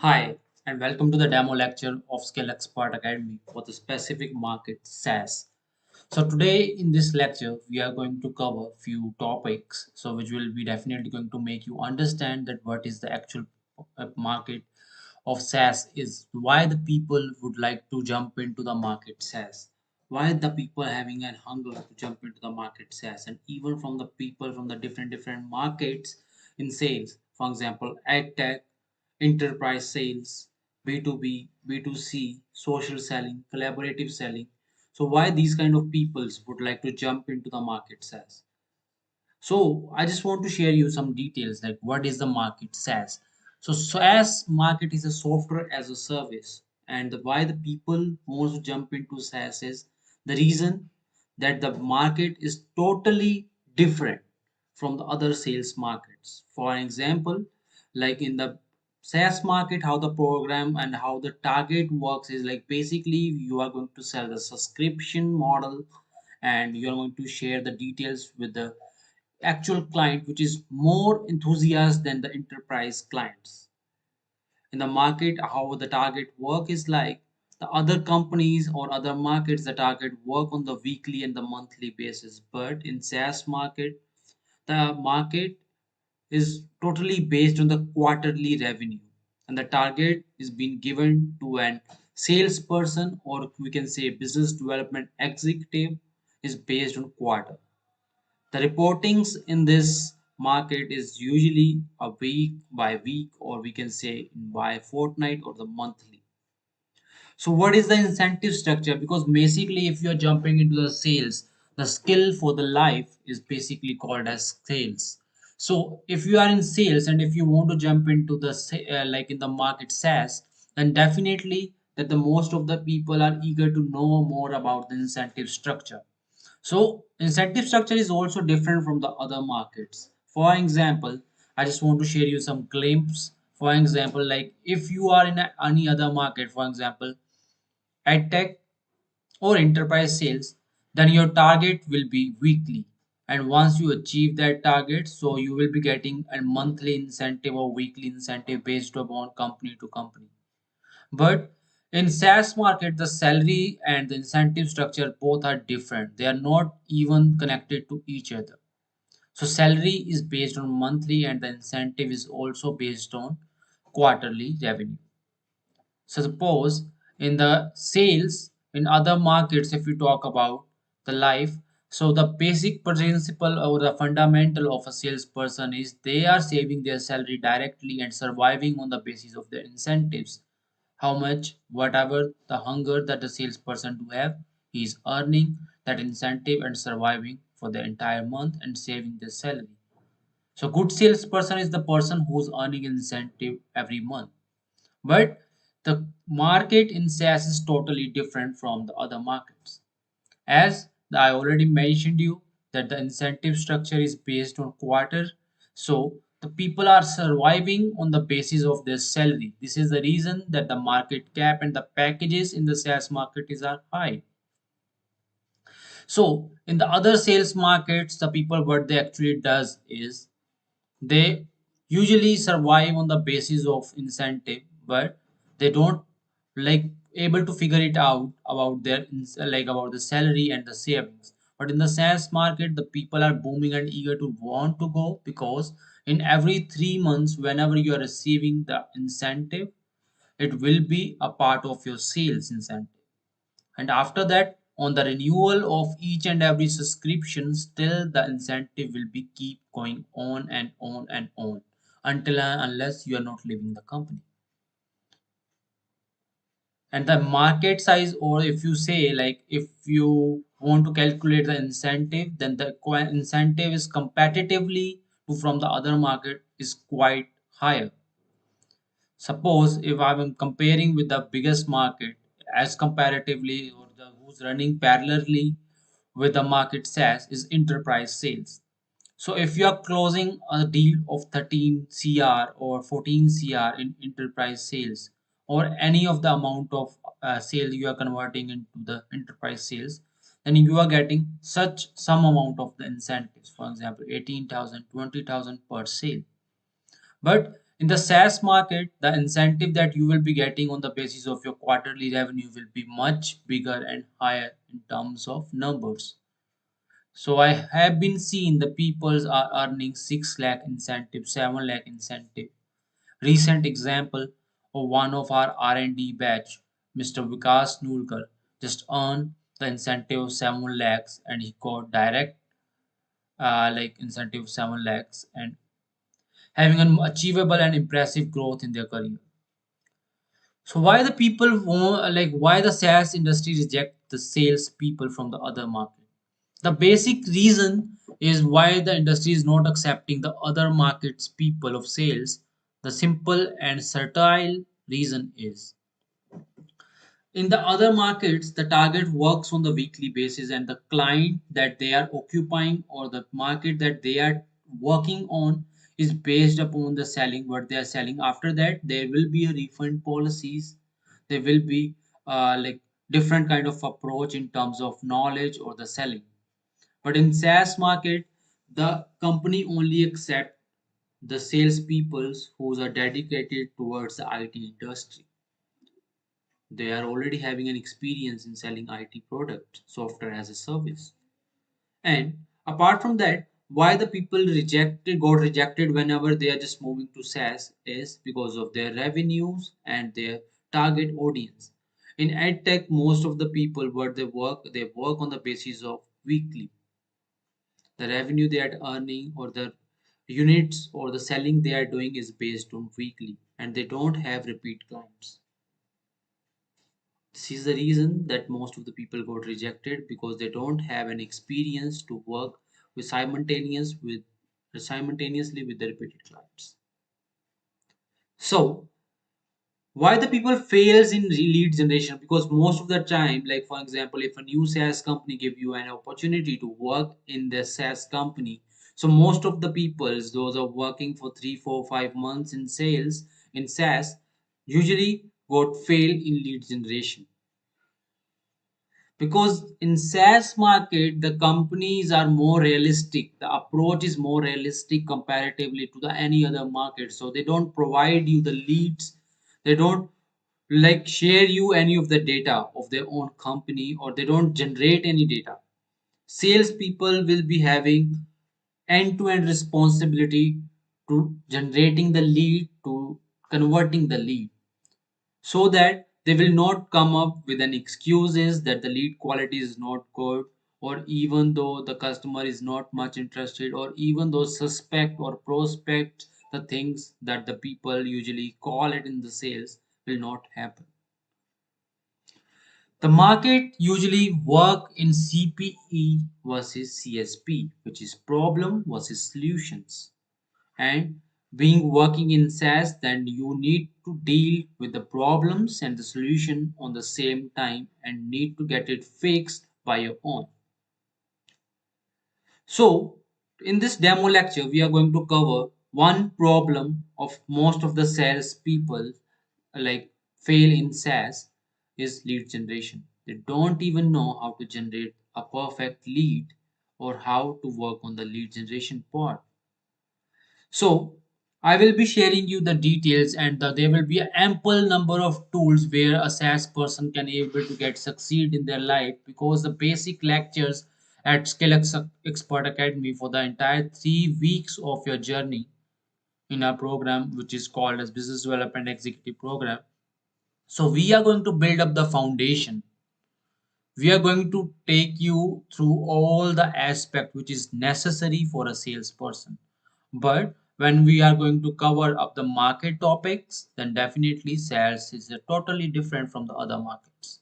Hi, and welcome to the demo lecture of Skill Expert Academy for the specific market SaaS. So today in this lecture, we are going to cover few topics, so which will be definitely going to make you understand that what is the actual market of SaaS is, why the people would like to jump into the market SaaS, why the people having an hunger to jump into the market SaaS, and even from the people from the different markets in sales, for example, ad tech, enterprise sales, B2B, B2C, social selling, collaborative selling. So why these kind of peoples would like to jump into the market SaaS? So I just want to share you some details like what is the market SaaS. So SaaS market is a software as a service, and why the people want to jump into SaaS is the reason that the market is totally different from the other sales markets. For example, like in the SaaS market, how the program and how the target works is like basically you are going to sell the subscription model, and you are going to share the details with the actual client, which is more enthusiast than the enterprise clients. In the market, how the target work is like the other companies or other markets, the target work on the weekly and the monthly basis. But in SaaS market, the market is totally based on the quarterly revenue, and the target is being given to an salesperson, or we can say business development executive, is based on quarter. The reportings in this market is usually a week by week, or we can say by fortnight or the monthly. So what is the incentive structure? Because basically if you're jumping into the sales, the skill for the life is basically called as sales. So if you are in sales and if you want to jump into the like in the market SaaS, then definitely that the most of the people are eager to know more about the incentive structure. So incentive structure is also different from the other markets. For example, I just want to share you some claims. For example, like if you are in any other market, for example, tech or enterprise sales, then your target will be weekly. And once you achieve that target, so you will be getting a monthly incentive or weekly incentive based upon company to company. But in SaaS market, the salary and the incentive structure both are different. They are not even connected to each other. So salary is based on monthly and the incentive is also based on quarterly revenue. So suppose in the sales in other markets, if you talk about the life, so the basic principle or the fundamental of a salesperson is they are saving their salary directly and surviving on the basis of their incentives. How much, whatever the hunger that the salesperson do have, he is earning that incentive and surviving for the entire month and saving their salary. So good salesperson is the person who's earning incentive every month. But the market in SaaS is totally different from the other markets. As I already mentioned you that the incentive structure is based on quarter, so the people are surviving on the basis of their salary. This is the reason that the market cap and the packages in the SaaS market is are high. So in the other sales markets, the people what they actually does is they usually survive on the basis of incentive, but they don't like able to figure it out about their like about the salary and the savings. But in the SaaS market, the people are booming and eager to want to go because in every 3 months, whenever you are receiving the incentive, it will be a part of your sales incentive. And after that, on the renewal of each and every subscription, still the incentive will be keep going on and on and on until and unless you are not leaving the company. And the market size, or if you say like if you want to calculate the incentive, then the incentive is competitively to from the other market is quite higher. Suppose if I'm comparing with the biggest market as comparatively or the who's running parallelly with the market SaaS is enterprise sales. So if you are closing a deal of 13 CR or 14 CR in enterprise sales, or any of the amount of sale you are converting into the enterprise sales, then you are getting such some amount of the incentives. For example, 18,000, 20,000 per sale. But In the SaaS market, the incentive that you will be getting on the basis of your quarterly revenue will be much bigger and higher in terms of numbers. So I have been seeing the peoples are earning 6 lakh incentive, 7 lakh incentive. Recent example of one of our R&D batch, Mr. Vikas Nulkar, just earned the incentive of 7 lakhs and he got direct incentive of 7 lakhs and having an achievable and impressive growth in their career. So why the people why the SaaS industry reject the sales people from the other market? The basic reason is why the industry is not accepting the other markets people of sales. The simple and subtle reason is in the other markets, the target works on the weekly basis, and the client that they are occupying or the market that they are working on is based upon the selling what they are selling. After that, there will be a refund policies. There will be different kind of approach in terms of knowledge or the selling. But in SaaS market, the company only accept the salespeople who are dedicated towards the IT industry. They are already having an experience in selling IT product, software as a service. And apart from that, why the people got rejected whenever they are just moving to SaaS is because of their revenues and their target audience. In edtech, most of the people what they work on the basis of weekly. The revenue they are earning or the units or the selling they are doing is based on weekly and they don't have repeat clients. This is the reason that most of the people got rejected because they don't have an experience to work with simultaneously with the repeated clients. So why the people fails in lead generation? Because most of the time, like for example, if a new SaaS company give you an opportunity to work in the SaaS company, so most of the people, those are working for 3, 4, 5 months in sales in SaaS, usually got fail in lead generation because in SaaS market the companies are more realistic, the approach is more realistic comparatively to the any other market, so they don't provide you the leads, they don't like share you any of the data of their own company or they don't generate any data. Salespeople will be having end-to-end responsibility to generating the lead to converting the lead so that they will not come up with an excuses that the lead quality is not good or even though the customer is not much interested or even though suspect or prospect the things that the people usually call it in the sales will not happen. The market usually work in CPE versus CSP, which is problem versus solutions. And being working in SaaS, then you need to deal with the problems and the solution on the same time and need to get it fixed by your own. So in this demo lecture, we are going to cover one problem of most of the sales people like fail in SaaS is lead generation. They don't even know how to generate a perfect lead or how to work on the lead generation part. So I will be sharing you the details and there will be an ample number of tools where a SaaS person can able to get succeed in their life because the basic lectures at Expert Academy for the entire 3 weeks of your journey in our program which is called as Business Development Executive Program. So we are going to build up the foundation. We are going to take you through all the aspect which is necessary for a salesperson. But when we are going to cover up the market topics, then definitely sales is totally different from the other markets.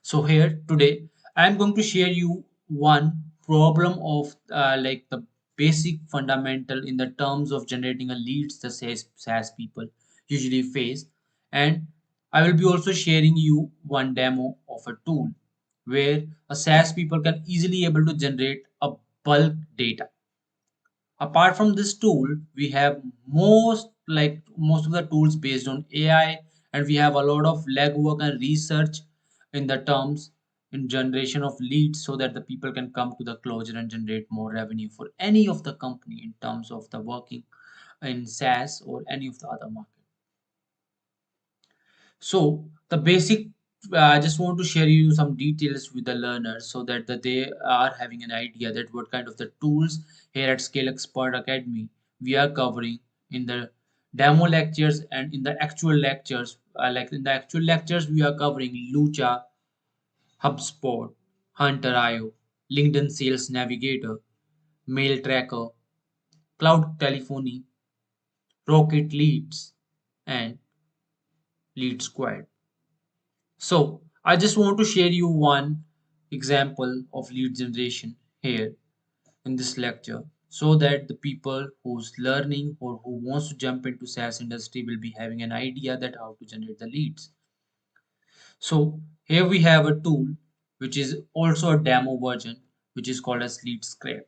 So here today, I'm going to share you one problem of the basic fundamental in the terms of generating a leads the SaaS people usually face. And I will be also sharing you one demo of a tool where a SaaS people can easily able to generate a bulk data. Apart from this tool, we have most of the tools based on AI, and we have a lot of legwork and research in the terms in generation of leads so that the people can come to the closure and generate more revenue for any of the company in terms of the working in SaaS or any of the other market. So the basic, I just want to share you some details with the learners so that they are having an idea that what kind of the tools here at Scale Expert Academy we are covering in the demo lectures and in the actual lectures. Like in the actual lectures, we are covering Lucha, HubSpot, Hunter.io, LinkedIn Sales Navigator, Mail Tracker, Cloud Telephony, Rocket Leads, and Lead Squad. So I just want to share you one example of lead generation here in this lecture so that the people who's learning or who wants to jump into SaaS industry will be having an idea that how to generate the leads. So here we have a tool which is also a demo version which is called as Lead Scrap.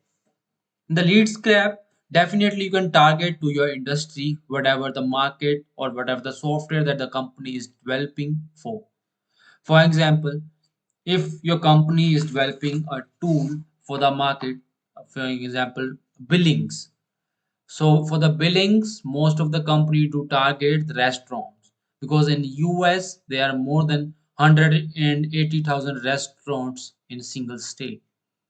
In the Lead Scrap, definitely you can target to your industry, whatever the market or whatever the software that the company is developing for. For example, if your company is developing a tool for the market, for example, billings. So for the billings, most of the company do target the restaurants because in US there are more than 180,000 restaurants in a single state,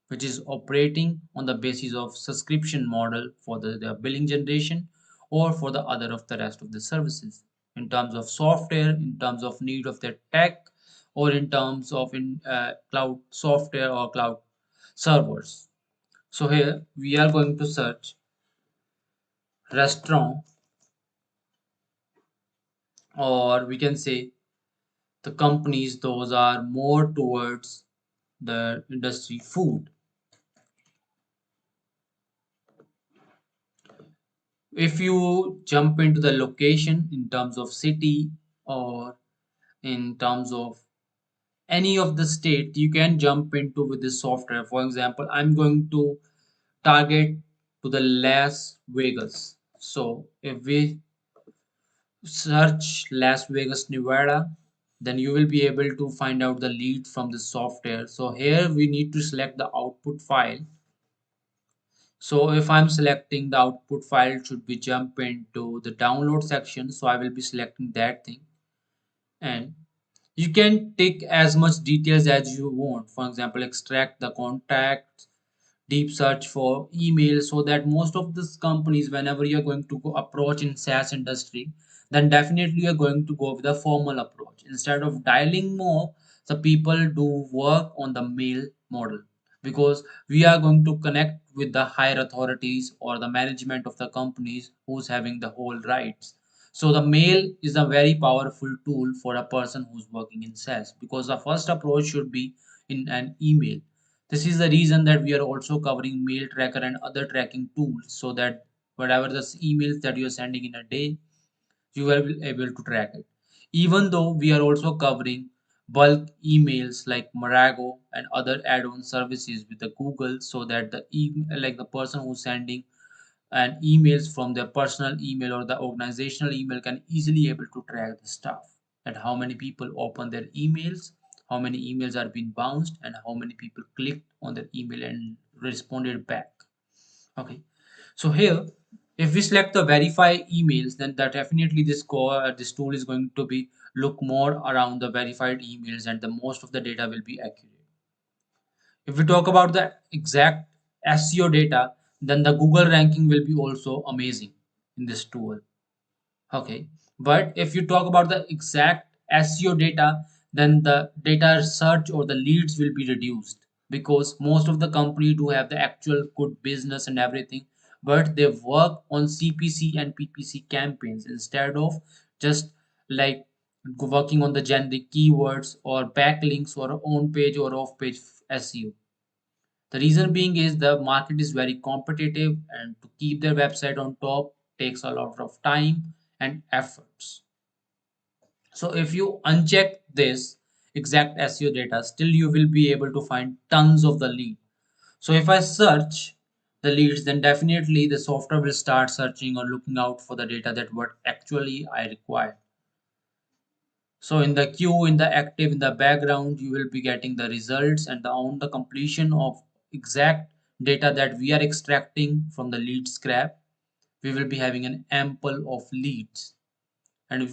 which is operating on the basis of subscription model for their billing generation or for the other of the rest of the services in terms of software, in terms of need of their tech, or in terms of cloud software or cloud servers. So here we are going to search restaurant, or we can say the companies those are more towards the industry food. If you jump into the location in terms of city or in terms of any of the state, you can jump into with this software. For example, I'm going to target to the Las Vegas. So if we search Las Vegas, Nevada, then you will be able to find out the lead from the software. So here we need to select the output file. So if I'm selecting the output file should be jump into the download section. So I will be selecting that thing, and you can take as much details as you want. For example, extract the contact, deep search for email, so that most of these companies, whenever you're going to go approach in SaaS industry, then definitely you're going to go with a formal approach instead of dialing more. The people do work on the mail model because we are going to connect with the higher authorities or the management of the companies who's having the whole rights. So the mail is a very powerful tool for a person who's working in SaaS because the first approach should be in an email. This is the reason that we are also covering mail tracker and other tracking tools so that whatever the emails that you are sending in a day, you will be able to track it. Even though we are also covering bulk emails like Marago and other add-on services with the Google so that like the person who's sending and emails from their personal email or the organizational email can easily able to track the stuff that how many people open their emails, how many emails are being bounced, and how many people clicked on their email and responded back. Okay, so here if we select the verify emails, then that definitely this tool is going to be look more around the verified emails and the most of the data will be accurate. If we talk about the exact SEO data, then the Google ranking will be also amazing in this tool. Okay, but if you talk about the exact SEO data, then the data search or the leads will be reduced because most of the company do have the actual good business and everything, but they work on CPC and PPC campaigns instead of just like working on the generic keywords or backlinks or on page or off page SEO. The reason being is the market is very competitive and to keep their website on top takes a lot of time and efforts. So if you uncheck this exact SEO data, still you will be able to find tons of the lead. So if I search the leads, then definitely the software will start searching or looking out for the data that what actually I require. So in the queue, in the active, in the background, you will be getting the results and on the completion of exact data that we are extracting from the lead scrap. we will be having an ample of leads, and